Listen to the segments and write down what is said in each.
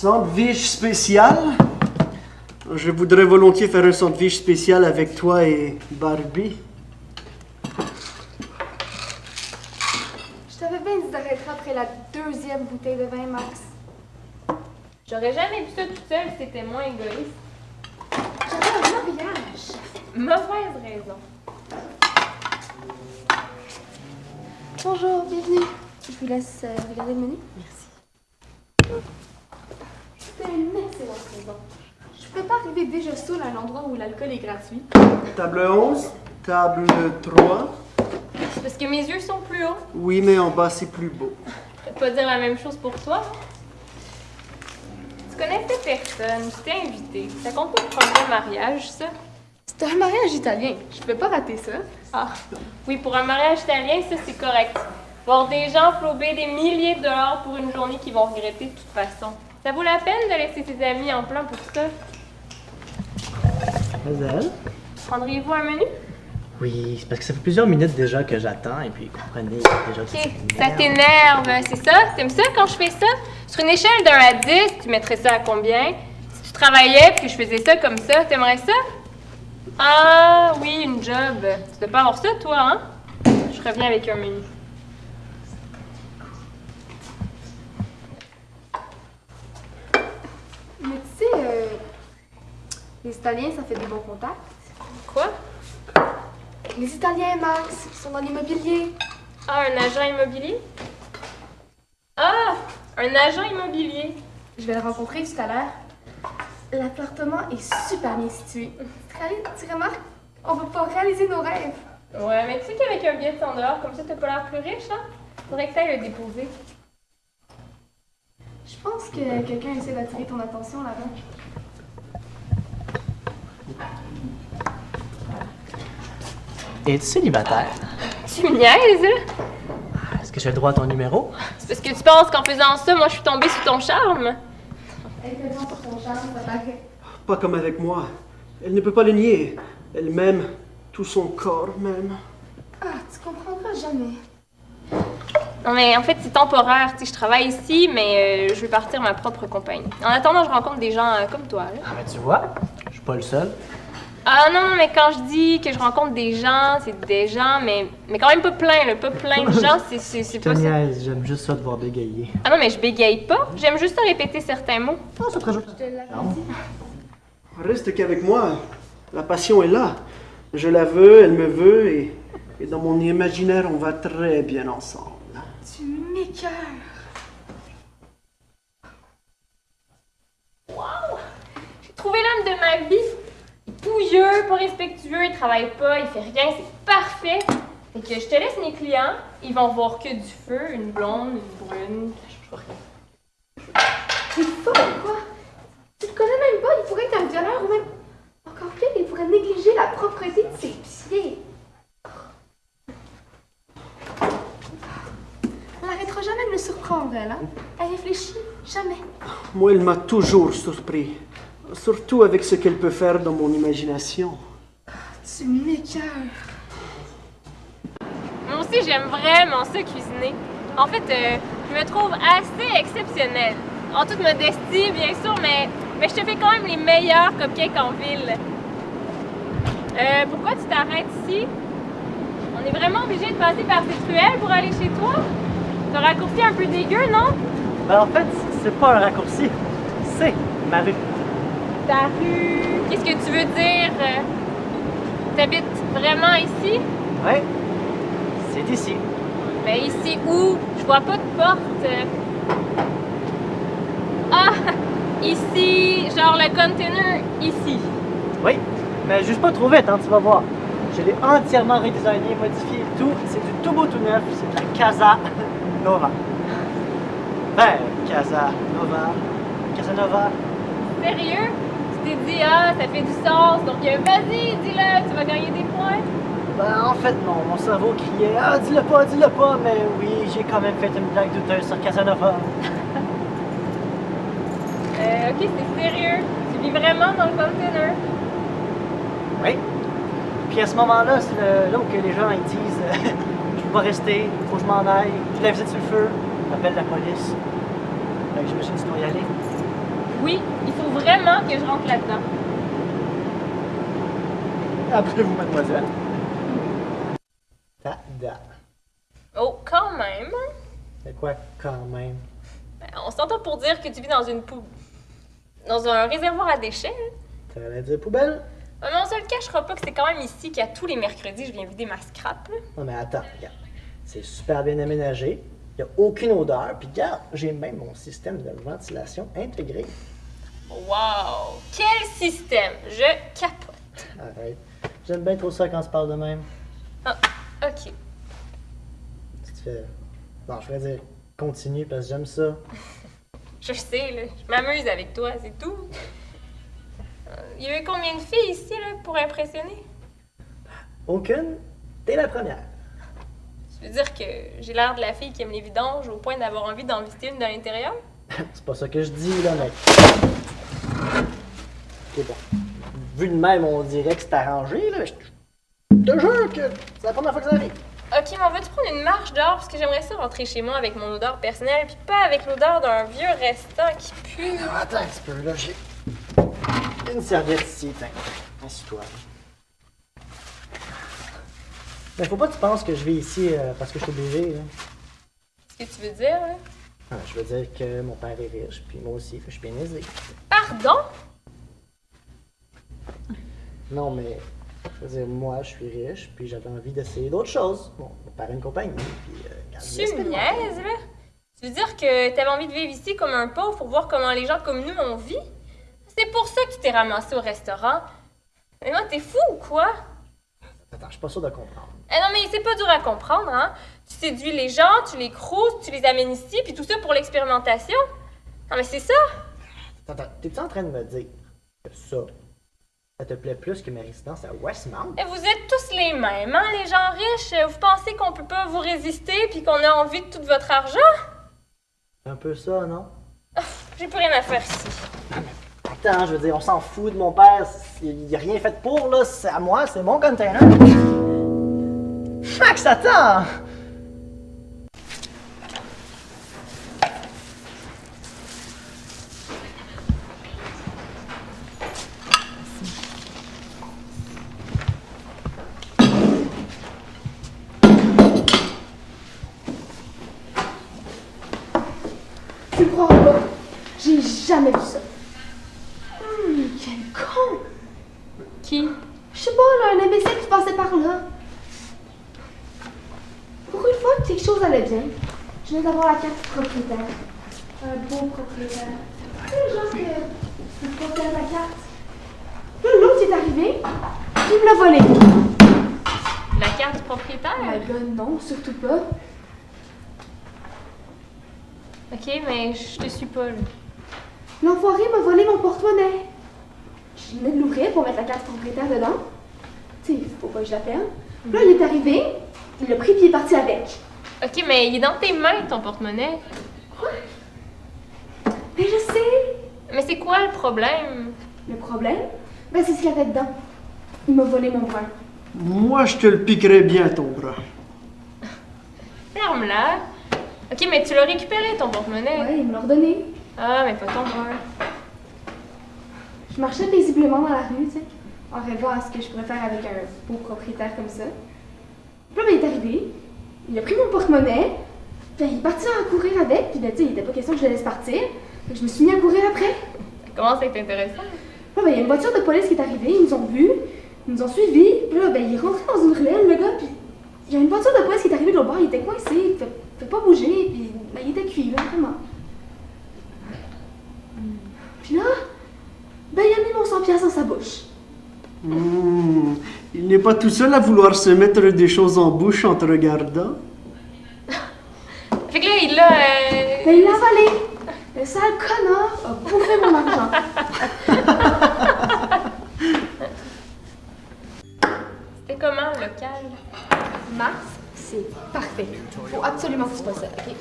Sandwich spécial? Je voudrais volontiers faire un sandwich spécial avec toi et Barbie. Je t'avais bien dit d'arrêter après la deuxième bouteille de vin, Max. J'aurais jamais vu ça toute seule si t'étais moins égoïste. J'avais un mariage. Mauvaise raison. Bonjour, bienvenue. Je vous laisse regarder le menu. Merci. C'était une excellente raison. Je peux pas arriver déjà saoul à un endroit où l'alcool est gratuit. Table 11, table 3. C'est parce que mes yeux sont plus hauts. Oui, mais en bas, c'est plus beau. Je peux pas dire la même chose pour toi. Tu connaissais personne, je t'ai invité. Ça compte pas pour un vrai mariage, ça? C'est un mariage italien. Je peux pas rater ça. Ah, oui, pour un mariage italien, ça c'est correct. Voir des gens flouber des milliers de dollars pour une journée qu'ils vont regretter de toute façon. Ça vaut la peine de laisser ses amis en plan pour ça? Mademoiselle? Prendriez-vous un menu? Oui, c'est parce que ça fait plusieurs minutes déjà que j'attends et puis comprenez déjà que Ok, ça t'énerve, c'est ça? T'aimes ça quand je fais ça? Sur une échelle de 1 à 10, tu mettrais ça à combien? Si tu travaillais et que je faisais ça comme ça, t'aimerais ça? Ah oui, une job. Tu dois pas avoir ça, toi, hein? Je reviens avec un menu. Mais tu sais, les Italiens, ça fait des bons contacts. Quoi? Les Italiens, Max, ils sont dans l'immobilier. Ah, un agent immobilier? Ah, un agent immobilier. Je vais le rencontrer tout à l'heure. L'appartement est super bien situé. Tu remarques, on va pouvoir réaliser nos rêves. Ouais, mais tu sais qu'avec un billet de 100 $ comme ça, t'as pas l'air plus riche, hein? Faudrait que t'ailles le déposer. Je pense que quelqu'un essaie d'attirer ton attention là-bas. Es-tu célibataire? Tu me niaises? Est-ce que j'ai le droit à ton numéro? C'est parce que tu penses qu'en faisant ça, moi, je suis tombée sous ton charme? Elle te demande pour ton charme, ça paraît. Pas comme avec moi. Elle ne peut pas le nier. Elle m'aime, tout son corps même. Ah, tu comprendras jamais. Non, mais en fait, c'est temporaire. Tu sais, je travaille ici, mais je veux partir ma propre compagnie. En attendant, je rencontre des gens comme toi, là. Ah, mais tu vois, je suis pas le seul. Ah non, mais quand je dis que je rencontre des gens, c'est des gens, mais quand même pas plein, là. Pas plein de gens, c'est Je te pas ça. niaise, j'aime juste ça de voir bégayer. Ah non, mais je bégaye pas. J'aime juste répéter certains mots. Ah, ça te rajoute. Je te l'avais dit. Reste qu'avec moi. La passion est là. Je la veux, elle me veut, et dans mon imaginaire, on va très bien ensemble. Tu m'écoeures. Wow! J'ai trouvé l'homme de ma vie. Il est pouilleux, pas respectueux, il travaille pas, il fait rien, c'est parfait. Fait que je te laisse mes clients, ils vont voir que du feu, une blonde, une brune, ça change rien. T'es folle, quoi? Tu te connais même pas, il pourrait être un violeur ou même... Encore pire, il pourrait négliger la propreté de ses pieds. Elle n'arrêtera jamais de me surprendre, elle, hein? Elle réfléchit jamais. Moi, elle m'a toujours surpris. Surtout avec ce qu'elle peut faire dans mon imagination. Tu m'écoeures. Moi aussi, j'aime vraiment ça cuisiner. En fait, je me trouve assez exceptionnelle. En toute modestie, bien sûr, mais je te fais quand même les meilleurs cupcakes en ville. Pourquoi tu t'arrêtes ici? On est vraiment obligé de passer par cette ruelle pour aller chez toi? C'est un raccourci un peu dégueu, non? Ben, en fait, c'est pas un raccourci. C'est ma rue. Ta rue... Qu'est-ce que tu veux dire? T'habites vraiment ici? Ouais, c'est ici. Mais ici où? Je vois pas de porte. Ah! Ici, genre le container, ici. Oui, mais juste pas trop vite, hein, tu vas voir. Je l'ai entièrement redesigné, modifié, tout. C'est du tout beau, tout neuf. C'est de la Casa Nova. Ben, Casa Nova. Casa Nova. Sérieux? Tu t'es dit, ah, ça fait du sens, donc vas-y, dis-le, tu vas gagner des points. Ben, en fait, non. Mon cerveau criait, ah, dis-le pas, mais oui, j'ai quand même fait une blague douteuse sur Casanova. Ok, c'est sérieux. Tu vis vraiment dans le container. Oui. Puis à ce moment-là, c'est là où que les gens ils disent je peux pas rester, faut que je m'en aille, je la visite sur le feu, j'appelle la police. Fait que j'imagine que tu dois y aller. Oui, il faut vraiment que je rentre là-dedans. Après vous, mademoiselle. Tada. Oh, quand même. C'est quoi quand même? Ben, on s'entend pour dire que tu vis dans un réservoir à déchets. Hein. T'allais dire poubelle? Mais on se le cachera pas que c'est quand même ici qu'à tous les mercredis, je viens vider ma scrap. Là. Non mais attends, regarde. C'est super bien aménagé. Il n'y a aucune odeur. Puis regarde, j'ai même mon système de ventilation intégré. Wow! Quel système! Je capote. Arrête. J'aime bien trop ça quand on se parle de même. Ah, ok. Tu te fais... Non, je vais dire continue parce que j'aime ça. Je sais, là. Je m'amuse avec toi, c'est tout. Il y a eu combien de filles ici, là, pour impressionner? Aucune. T'es la première. Tu veux dire que j'ai l'air de la fille qui aime les vidanges au point d'avoir envie d'en visiter une de l'intérieur? C'est pas ça que je dis, là, mec. Ok, bon. Vu de même, on dirait que c'est arrangé, là. Je te jure que c'est la première fois que ça arrive. Ok, mais on va-tu prendre une marche dehors? Parce que j'aimerais ça rentrer chez moi avec mon odeur personnelle, puis pas avec l'odeur d'un vieux restant qui pue. Alors, attends un petit peu, là, j'ai une serviette ici, tiens. Assieds-toi. Mais faut pas que tu penses que je vais ici parce que je suis obligé, là. Qu'est-ce que tu veux dire, là? Ah, je veux dire que mon père est riche, puis moi aussi, que je suis bien aisé. Pardon? Non, mais je veux dire, moi, je suis riche, puis j'avais envie d'essayer d'autres choses. Bon, mon père a une compagnie, puis... Tu me niaises, là? Tu veux dire que t'avais envie de vivre ici comme un pauvre pour voir comment les gens comme nous, on vit? C'est pour ça que tu t'es ramassé au restaurant. Mais moi, t'es fou ou quoi? Attends, je suis pas sûr de comprendre. Eh non, mais c'est pas dur à comprendre, hein? Tu séduis les gens, tu les croustes, tu les amènes ici, puis tout ça pour l'expérimentation. Non, mais c'est ça! Attends, t'es-tu en train de me dire que ça te plaît plus que ma résidence à Westmount? Et vous êtes tous les mêmes, hein, les gens riches? Vous pensez qu'on peut pas vous résister puis qu'on a envie de tout votre argent? C'est un peu ça, non? J'ai plus rien à faire ici. Attends, je veux dire, on s'en fout de mon père. Il a rien fait pour, là. C'est à moi, c'est mon container. Max, attends! Tu le crois pas? J'ai jamais vu ça. Quel con! Qui? Je sais pas, là, un imbécile qui passait par là. Pour une fois que quelque chose allait bien, je viens d'avoir la carte du propriétaire. Un beau propriétaire. Tu sais, genre que le propriétaire de la carte. Là, l'autre est arrivé, il me l'a volé. La carte du propriétaire? Oh my god, non, surtout pas. Ok, mais je te suis pas, là. L'enfoiré m'a volé mon porte-monnaie. Je venais de l'ouvrir pour mettre la carte propriétaire dedans. Tu sais, faut pas que je la perde. Là, il est arrivé, il l'a pris puis il est parti avec. Ok, mais il est dans tes mains, ton porte-monnaie. Quoi? Mais je sais! Mais c'est quoi le problème? Le problème, ben c'est ce qu'il y avait dedans. Il m'a volé mon brin. Moi, je te le piquerais bien, ton bras. Ferme-la. Ok, mais tu l'as récupéré, ton porte-monnaie. Ouais, il me l'a redonné. Ah, mais pas ton bras. Je marchais paisiblement dans la rue, tu sais, en rêvant à ce que je pourrais faire avec un beau propriétaire comme ça. Puis là, ben, il est arrivé, il a pris mon porte-monnaie, puis il est parti à courir avec, puis ben, tu sais, il était pas question que je le laisse partir. Fait que je me suis mis à courir après. Ça commence à être intéressant. Là, ben, il y a une voiture de police qui est arrivée, ils nous ont vus, ils nous ont suivis, puis là, ben, il est rentré dans une ruelle, le gars, puis il y a une voiture de police qui est arrivée de l'autre bord, il était coincé, il fait pas bouger, puis ben, il était cuit, là, vraiment. Puis là, ben, il a mis mon 100 piastres dans sa bouche. Il n'est pas tout seul à vouloir se mettre des choses en bouche en te regardant. Fait que là, il l'a... Ben, il l'a volé. Le sale connard a bouffé mon argent. C'était comment, le local? Mars, c'est parfait. Faut absolument que tu fasses ça, OK?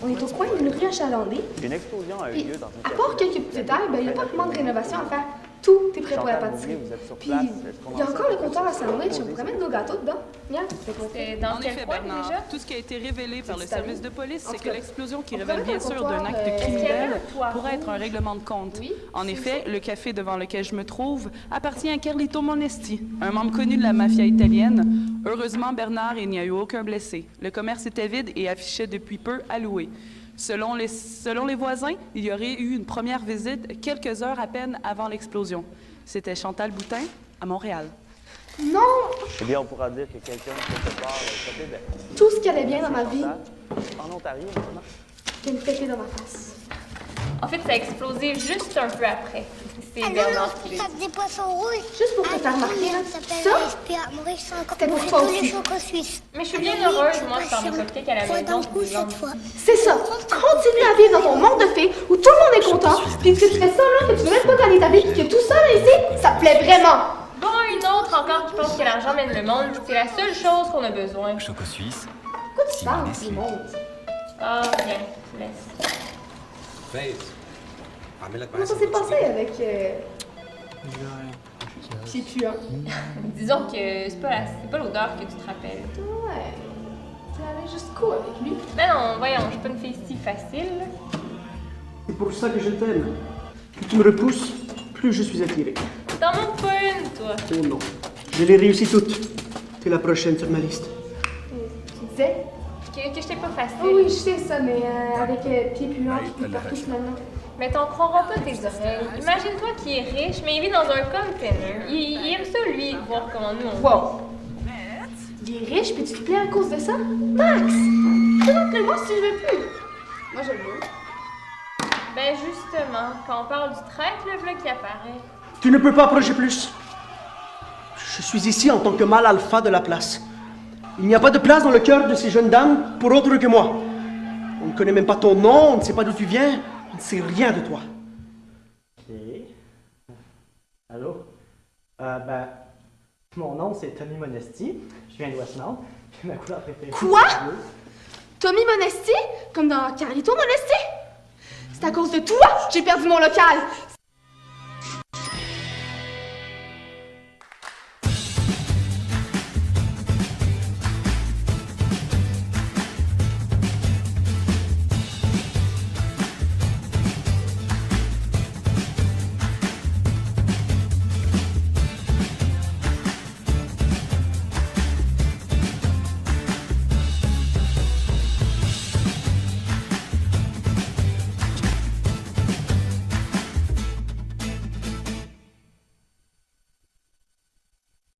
On est au coin d'une rue achalandée. Une explosion a eu Puis, lieu dans une à part quelques petits détails, ben, il n'y a pas vraiment de rénovation à faire. Tout est prêt pour la Chantal pâtisserie. Beauvais, vous êtes sur Puis, place. Est-ce qu'on il y a en encore sait le quelque comptoir à chose sur sandwich, le on pourrait désir? mettre nos gâteaux dedans. Regarde, c'est quoi? C'est dans En quel effet, coin Bernard, déjà? tout ce qui a été révélé par le C'est service de police, En c'est tout que cas, l'explosion qui on révèle pourrait bien mettre un sûr d'un comptoir, acte est-ce qu'il y avait criminel un toit pourrait être un rouge? règlement de compte. Oui, En c'est effet, ça. le café devant lequel je me trouve appartient à Carlito Monesti, un membre connu de la mafia italienne. Heureusement, Bernard, il n'y a eu aucun blessé. Le commerce était vide et affichait depuis peu à louer. Selon les voisins, il y aurait eu une première visite quelques heures à peine avant l'explosion. C'était Chantal Boutin, à Montréal. Non! Eh bien, on pourra dire que quelqu'un, quelque part, côté de... Tout ce qui allait bien dans ma vie, En Ontario, maintenant. vient de péter dans ma face. En fait, ça a explosé juste un peu après. C'est Ah non, Bernard qui l'a ça dit. des poissons rouges. Juste pour te faire remarquer, là, Ça s'appelle ça, Espia. Maurice, c'est encore c'était pour manger toi tous les aussi. chocos suisses. Mais je suis bien Oui, heureuse, je moi, de faire mes confirme. cupcakes à la Faut maison. d'un coup je vous cette jure. fois. c'est ça. Continue à vivre dans ton monde de fées où tout le monde est content, puis que tu fais ça là, que tu veux même pas gagner ta vie, puis que tout ça là ici, ça te plaît vraiment. Bon, une autre encore qui pense que l'argent mène le monde, c'est la seule chose qu'on a besoin. Choco Suisse. Pourquoi tu parles tout le monde? Ah, bien, je vous laisse. Comment ça s'est passé avec Pied puant? Disons que c'est pas l'odeur que tu te rappelles. Ouais. Tu allais jusqu'où avec lui? Mais non, voyons, je suis pas une fille si facile. C'est pour ça que je t'aime. Plus tu me repousses, plus je suis attiré. T'en manques pas une, toi. Oh non. Je les réussis toutes. T'es la prochaine sur ma liste. Tu disais? Que j'étais pas facile. Oh oui, je sais ça, mais avec Pied puant qui pue partout finalement. Mais t'en croiras pas tes oreilles. Imagine-toi qu'il est riche, mais il vit dans un container. Il aime ça, lui, voir comment nous on Wow! Il est riche, puis tu te plais à cause de ça? Max! Présente-le-moi si je veux plus! Moi, je le veux. Ben justement, quand on parle du traître, le vlog qui apparaît. Tu ne peux pas approcher plus. Je suis ici en tant que mâle alpha de la place. Il n'y a pas de place dans le cœur de ces jeunes dames pour autre que moi. On ne connaît même pas ton nom, on ne sait pas d'où tu viens, on ne sait rien de toi. OK. Allô? Mon nom, c'est Tommy Monesti. Je viens de Westmount. Puis ma couleur préférée. Quoi? c'est le bleu. Tommy Monesti? Comme dans Carlito Monesti? C'est à cause de toi que j'ai perdu mon local!